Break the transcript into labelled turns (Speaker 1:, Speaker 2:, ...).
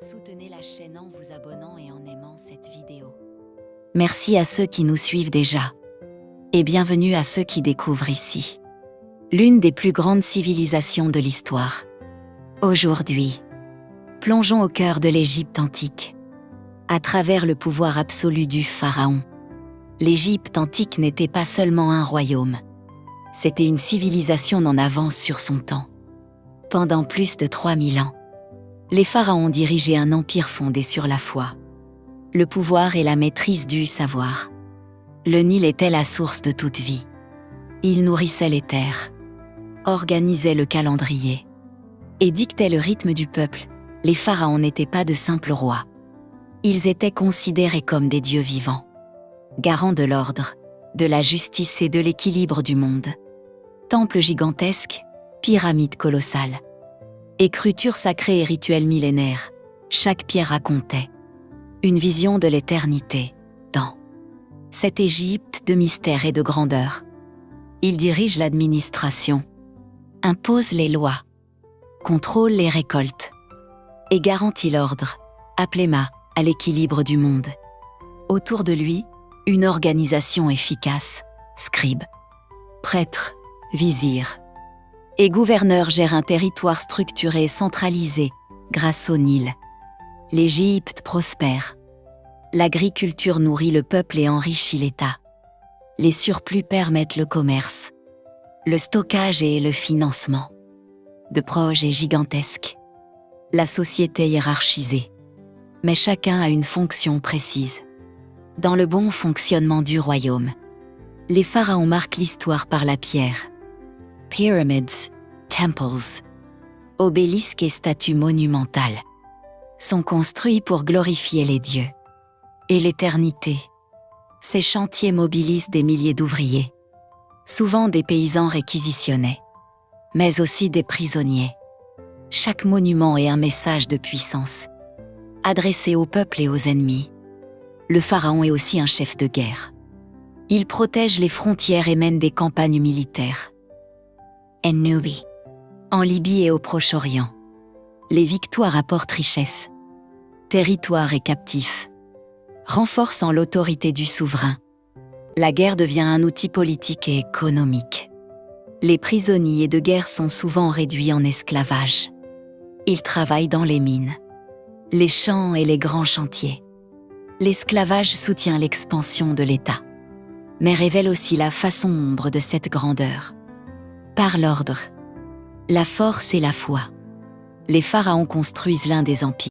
Speaker 1: Soutenez la chaîne en vous abonnant et en aimant cette vidéo. Merci à ceux qui nous suivent déjà. Et bienvenue à ceux qui découvrent ici. L'une des plus grandes civilisations de l'histoire. Aujourd'hui, plongeons au cœur de l'Égypte antique. À travers le pouvoir absolu du pharaon. L'Égypte antique n'était pas seulement un royaume. C'était une civilisation en avance sur son temps. Pendant plus de 3000 ans, les pharaons dirigeaient un empire fondé sur la foi, le pouvoir et la maîtrise du savoir. Le Nil était la source de toute vie. Il nourrissait les terres, organisait le calendrier et dictait le rythme du peuple. Les pharaons n'étaient pas de simples rois. Ils étaient considérés comme des dieux vivants, garants de l'ordre, de la justice et de l'équilibre du monde. Temples gigantesques, pyramides colossales, écritures sacrées et rituels millénaires, chaque pierre racontait une vision de l'éternité dans cette Égypte de mystère et de grandeur. Il dirige l'administration, impose les lois, contrôle les récoltes et garantit l'ordre, appléma à l'équilibre du monde. Autour de lui, une organisation efficace, scribes, prêtres, vizirs et gouverneurs gèrent un territoire structuré et centralisé grâce au Nil. L'Égypte prospère. L'agriculture nourrit le peuple et enrichit l'État. Les surplus permettent le commerce, le stockage et le financement de projets gigantesques. La société hiérarchisée, mais chacun a une fonction précise. Dans le bon fonctionnement du royaume, les pharaons marquent l'histoire par la pierre. Pyramids, temples, obélisques et statues monumentales sont construits pour glorifier les dieux et l'éternité. Ces chantiers mobilisent des milliers d'ouvriers, souvent des paysans réquisitionnés, mais aussi des prisonniers. Chaque monument est un message de puissance, adressé au peuple et aux ennemis. Le pharaon est aussi un chef de guerre. Il protège les frontières et mène des campagnes militaires. En Nubie, en Libye et au Proche-Orient, les victoires apportent richesse, territoire et captifs, renforçant l'autorité du souverain. La guerre devient un outil politique et économique. Les prisonniers de guerre sont souvent réduits en esclavage. Ils travaillent dans les mines, les champs et les grands chantiers. L'esclavage soutient l'expansion de l'État, mais révèle aussi la face sombre de cette grandeur. Par l'ordre, la force et la foi, les pharaons construisent l'un des empires